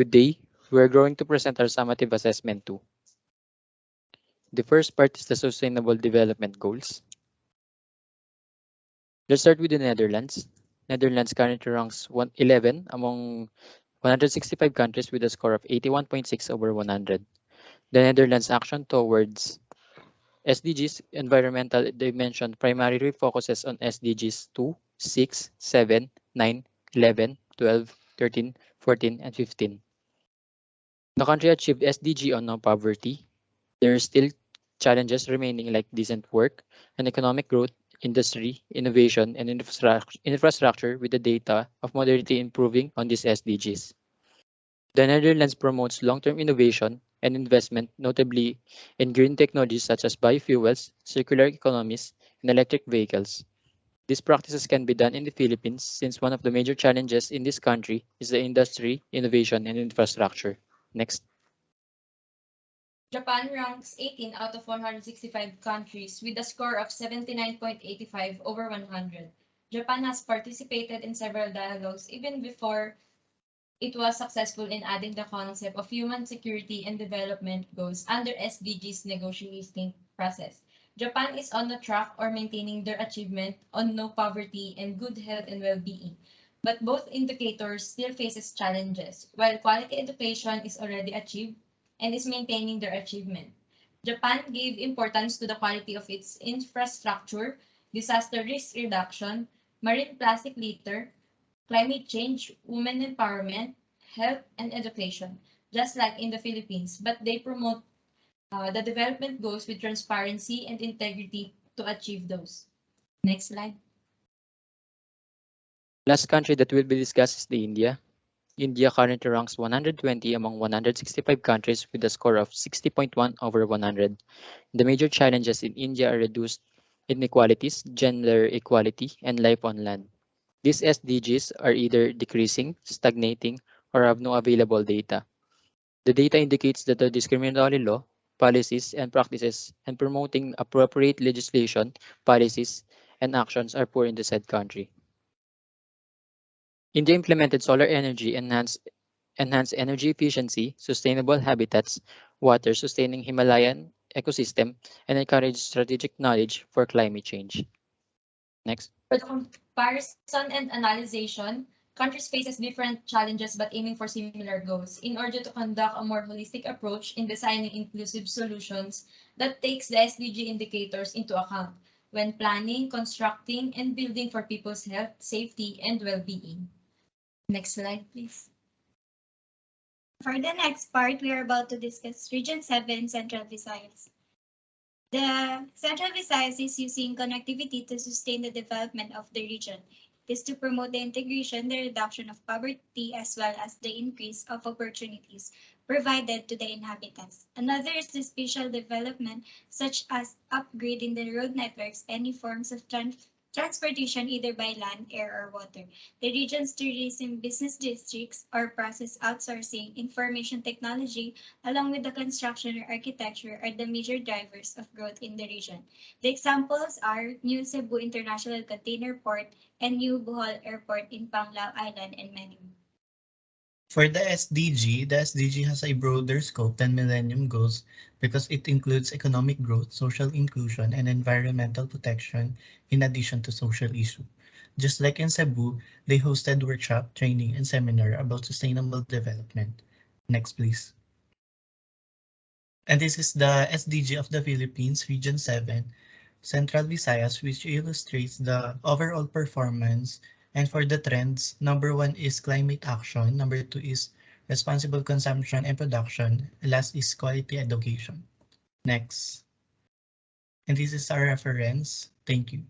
Today, we're going to present our summative assessment 2. The first part is the Sustainable Development Goals. Let's start with the Netherlands. Netherlands currently ranks 11 among 165 countries with a score of 81.6 over 100. The Netherlands' action towards SDGs environmental dimension primarily focuses on SDGs 2, 6, 7, 9, 11, 12, 13, 14, and 15. The country achieved SDG on no poverty. There are still challenges remaining like decent work and economic growth, industry, innovation, and infrastructure with the data of moderately improving on these SDGs. The Netherlands promotes long-term innovation and investment, notably in green technologies such as biofuels, circular economies, and electric vehicles. These practices can be done in the Philippines since one of the major challenges in this country is the industry, innovation, and infrastructure. Next. Japan ranks 18 out of 165 countries with a score of 79.85 over 100. Japan has participated in several dialogues even before it was successful in adding the concept of human security and development goals under SDGs negotiating process. Japan is on the track or maintaining their achievement on no poverty and good health and well-being. But both indicators still faces challenges. While quality education is already achieved and is maintaining their achievement. Japan gave importance to the quality of its infrastructure, disaster risk reduction, marine plastic litter, climate change, women empowerment, health, and education, just like in the Philippines, but they promote the development goals with transparency and integrity to achieve those. Next slide. Last country that will be discussed is the India. India currently ranks 120 among 165 countries with a score of 60.1 over 100. The major challenges in India are reduced inequalities, gender equality, and life on land. These SDGs are either decreasing, stagnating, or have no available data. The data indicates that the discriminatory law, policies, and practices and promoting appropriate legislation, policies, and actions are poor in the said country. India implemented solar energy, enhanced energy efficiency, sustainable habitats, water sustaining Himalayan ecosystem, and encouraged strategic knowledge for climate change. Next. For the comparison and analysis, countries faces different challenges but aiming for similar goals in order to conduct a more holistic approach in designing inclusive solutions that takes the SDG indicators into account when planning, constructing, and building for people's health, safety, and well-being. Next slide, please. For the next part, we are about to discuss Region 7, Central Visayas. The Central Visayas is using connectivity to sustain the development of the region. It is to promote the integration, the reduction of poverty, as well as the increase of opportunities provided to the inhabitants. Another is the spatial development, such as upgrading the road networks, any forms of transportation either by land, air, or water. The region's tourism business districts or process outsourcing, information technology, along with the construction or architecture are the major drivers of growth in the region. The examples are New Cebu International Container Port and New Bohol Airport in Panglao Island and many more. For the SDG has a broader scope than Millennium Goals because it includes economic growth, social inclusion, and environmental protection in addition to social issues. Just like in Cebu, they hosted workshop, training, and seminar about sustainable development. Next, please. And this is the SDG of the Philippines, Region 7, Central Visayas, which illustrates the overall performance. And for the trends, number 1 is climate action, number 2 is responsible consumption and production, last is quality education. Next. And this is our reference. Thank you.